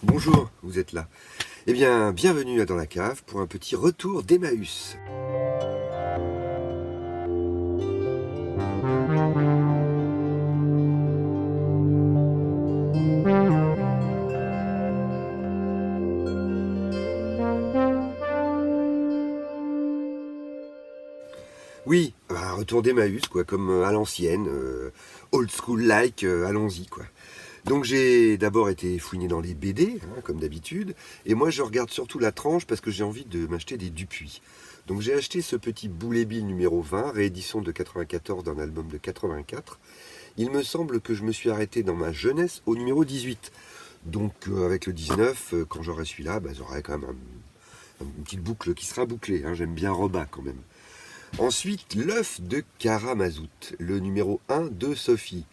Bonjour, vous êtes là. Eh bien, bienvenue à Dans la cave pour un petit retour d'Emmaüs. Oui, un retour d'Emmaüs, quoi, comme à l'ancienne, old school like, allons-y, quoi. Donc j'ai d'abord été fouiné dans les BD, hein, comme d'habitude, et moi je regarde surtout la tranche parce que j'ai envie de m'acheter des Dupuis. Donc j'ai acheté ce petit Boulet Bill numéro 20, réédition de 94 d'un album de 84. Il me semble que je me suis arrêté dans ma jeunesse au numéro 18. Donc avec le 19, quand j'aurai celui-là, j'aurai quand même une petite boucle qui sera bouclée, hein. J'aime bien Roba quand même. Ensuite, l'œuf de Karamazout, le numéro 1 de Sophie.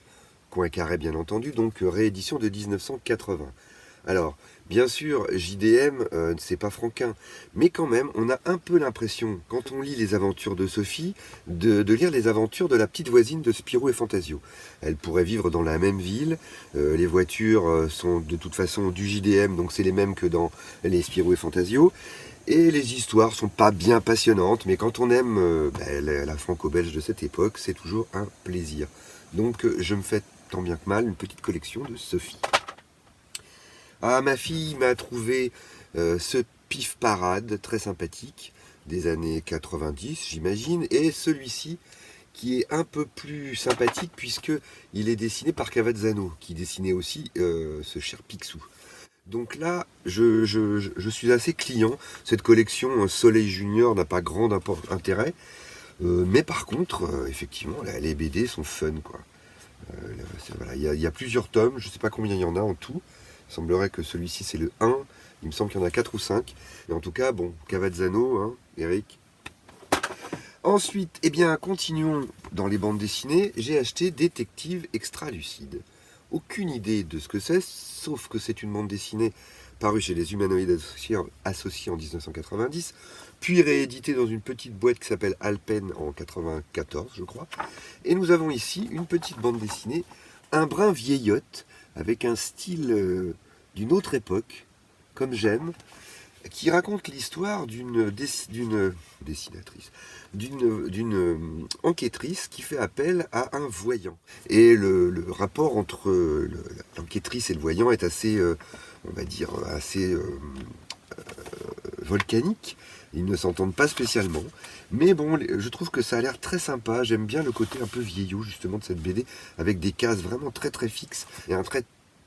Coin carré bien entendu, donc réédition de 1980. Alors, bien sûr, JDM, c'est pas Franquin, mais quand même, on a un peu l'impression, quand on lit les aventures de Sophie, de lire les aventures de la petite voisine de Spirou et Fantasio. Elle pourrait vivre dans la même ville, les voitures sont de toute façon du JDM, donc c'est les mêmes que dans les Spirou et Fantasio, et les histoires sont pas bien passionnantes, mais quand on aime la franco-belge de cette époque, c'est toujours un plaisir. Donc je me fais tant bien que mal une petite collection de Sophie. Ah, ma fille m'a trouvé ce pif parade très sympathique des années 90, j'imagine, et celui-ci qui est un peu plus sympathique puisque il est dessiné par Cavazzano, qui dessinait aussi ce cher Picsou. Donc là, je suis assez client. Cette collection Soleil Junior n'a pas grand intérêt, mais par contre, effectivement, les BD sont fun, quoi. Voilà, il y a plusieurs tomes, je ne sais pas combien il y en a en tout. Il semblerait que celui-ci c'est le 1, il me semble qu'il y en a 4 ou 5. Et en tout cas, bon, Cavazzano, hein, Eric. Ensuite, eh bien, continuons dans les bandes dessinées. J'ai acheté Détective Extra Lucide. Aucune idée de ce que c'est, sauf que c'est une bande dessinée parue chez les Humanoïdes associés en 1990, puis rééditée dans une petite boîte qui s'appelle Alpen en 94, je crois. Et nous avons ici une petite bande dessinée, un brin vieillotte, avec un style d'une autre époque, comme j'aime, qui raconte l'histoire d'une dessinatrice, d'une enquêtrice qui fait appel à un voyant. Et le rapport entre l'enquêtrice et le voyant est assez, on va dire, assez volcanique. Ils ne s'entendent pas spécialement. Mais bon, je trouve que ça a l'air très sympa. J'aime bien le côté un peu vieillot justement de cette BD, avec des cases vraiment très très fixes et un trait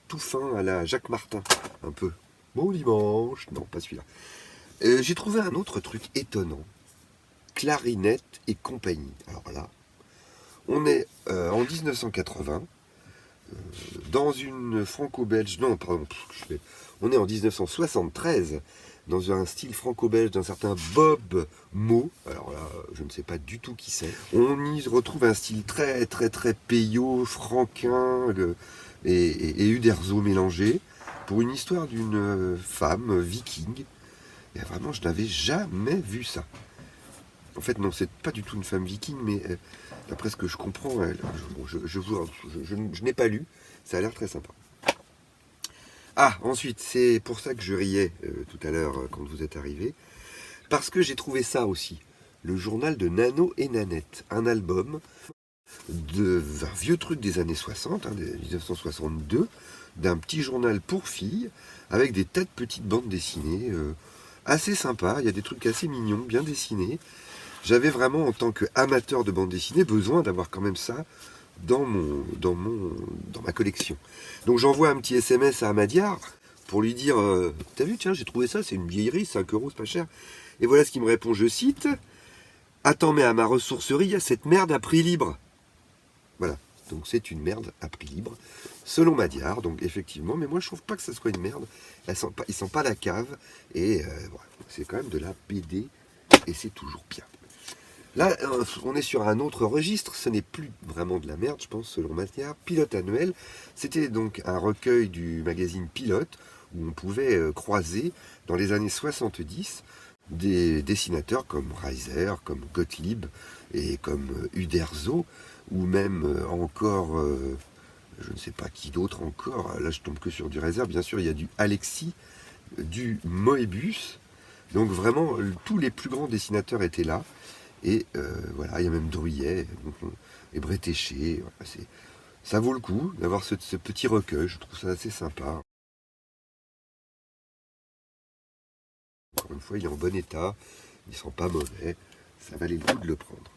tout fin à la Jacques Martin, un peu. Bon dimanche. Non, pas celui-là. J'ai trouvé un autre truc étonnant. Clarinette et compagnie. Alors là, on est en 1980, dans une franco-belge, non, pardon, on est en 1973, dans un style franco-belge d'un certain Bob Mo. Alors là, je ne sais pas du tout qui c'est. On y retrouve un style très très très Peyo, franquin et Uderzo mélangé, pour une histoire d'une femme viking. Et vraiment, je n'avais jamais vu ça. En fait, non, c'est pas du tout une femme viking, mais d'après ce que je comprends, je n'ai pas lu. Ça a l'air très sympa. Ah, ensuite, c'est pour ça que je riais tout à l'heure quand vous êtes arrivé. Parce que j'ai trouvé ça aussi. Le journal de Nano et Nanette. Un album d'un vieux truc des années 60, hein, 1962, d'un petit journal pour filles, avec des tas de petites bandes dessinées assez sympas. Il y a des trucs assez mignons, bien dessinés. J'avais vraiment, en tant qu'amateur de bande dessinée, besoin d'avoir quand même ça dans ma collection. Donc j'envoie un petit SMS à Amadiar pour lui dire t'as vu, tiens, j'ai trouvé ça, c'est une vieillerie, 5 euros, c'est pas cher. Et voilà ce qu'il me répond, je cite: attends, mais à ma ressourcerie, il y a cette merde à prix libre. Voilà, donc c'est une merde à prix libre, selon Madiar, donc effectivement, mais moi je trouve pas que ça soit une merde. Il sent pas la cave, et voilà, c'est quand même de la BD, et c'est toujours bien. Là, on est sur un autre registre, ce n'est plus vraiment de la merde, je pense, selon Matière. Pilote annuel, c'était donc un recueil du magazine Pilote, où on pouvait croiser, dans les années 70, des dessinateurs comme Reiser, comme Gottlieb, et comme Uderzo, ou même encore je ne sais pas qui d'autre encore, là je tombe que sur du réserve, bien sûr il y a du Alexis, du Moebius, donc vraiment tous les plus grands dessinateurs étaient là, et voilà, il y a même Druillet, et Bretéché, voilà, ça vaut le coup d'avoir ce petit recueil, je trouve ça assez sympa. Encore une fois, il est en bon état, il ne sent pas mauvais, ça valait le coup de le prendre.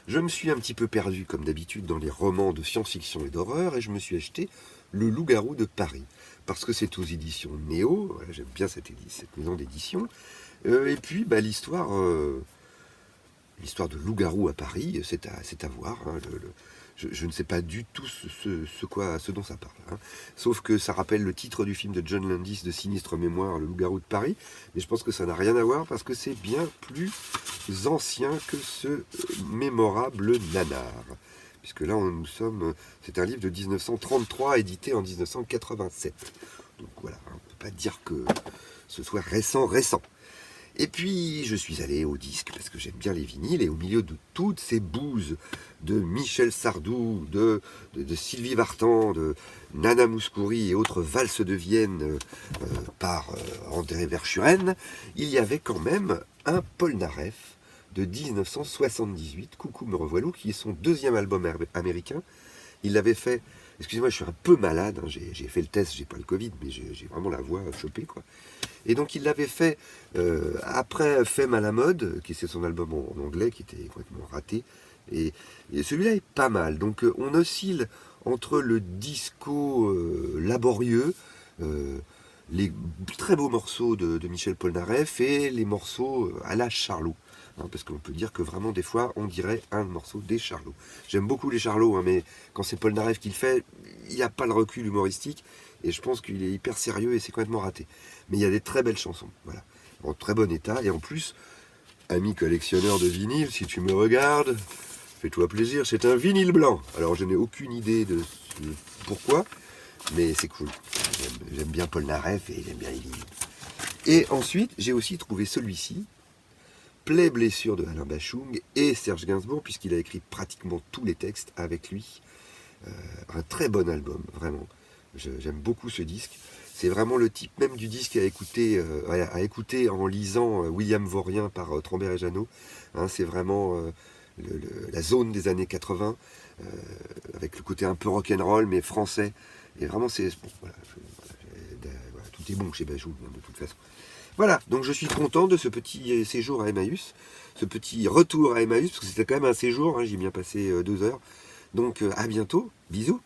Je me suis un petit peu perdu, comme d'habitude, dans les romans de science-fiction et d'horreur, et je me suis acheté Le Loup-garou de Paris, parce que c'est aux éditions Néo, voilà, j'aime bien cette maison d'édition, et puis l'histoire de loup-garou à Paris, c'est à voir, hein, je ne sais pas du tout ce dont ça parle. Hein. Sauf que ça rappelle le titre du film de John Landis de Sinistre Mémoire, Le Loup-garou de Paris. Mais je pense que ça n'a rien à voir parce que c'est bien plus ancien que ce mémorable nanar. Puisque là, c'est un livre de 1933 édité en 1987. Donc voilà, on ne peut pas dire que ce soit récent. Et puis, je suis allé au disque, parce que j'aime bien les vinyles, et au milieu de toutes ces bouses de Michel Sardou, de Sylvie Vartan, de Nana Mouskouri et autres valses de Vienne par André Verschuren, il y avait quand même un Polnareff de 1978, Coucou me revoilà, qui est son deuxième album américain. Il l'avait fait, excusez-moi, je suis un peu malade, hein, j'ai fait le test, j'ai pas le Covid, mais j'ai vraiment la voix chopée, quoi. Et donc il l'avait fait après Femme à la mode, qui c'est son album en anglais, qui était complètement raté. Et celui-là est pas mal. Donc on oscille entre le disco laborieux, les très beaux morceaux de Michel Polnareff et les morceaux à la Charlot. Hein, parce qu'on peut dire que vraiment des fois on dirait un morceau des Charlots. J'aime beaucoup les Charlots, hein, mais quand c'est Polnareff qui le fait, il n'y a pas le recul humoristique. Et je pense qu'il est hyper sérieux et c'est complètement raté. Mais il y a des très belles chansons, voilà, en très bon état. Et en plus, ami collectionneur de vinyle, si tu me regardes, fais-toi plaisir, c'est un vinyle blanc. Alors je n'ai aucune idée de pourquoi, mais c'est cool. J'aime bien Polnareff et j'aime bien les vinyles. Et ensuite, j'ai aussi trouvé celui-ci, Plaie blessure de Alain Bachung et Serge Gainsbourg, puisqu'il a écrit pratiquement tous les textes avec lui. Un très bon album, vraiment. J'aime beaucoup ce disque. C'est vraiment le type même du disque à écouter en lisant William Vaurien par Trambert et Jeannot. Hein, c'est vraiment la zone des années 80, avec le côté un peu rock'n'roll, mais français. Et vraiment, tout est bon chez Bachung, hein, de toute façon. Voilà, donc je suis content de ce petit séjour à Emmaüs, ce petit retour à Emmaüs, parce que c'était quand même un séjour, hein, j'ai bien passé 2 heures. Donc à bientôt, bisous.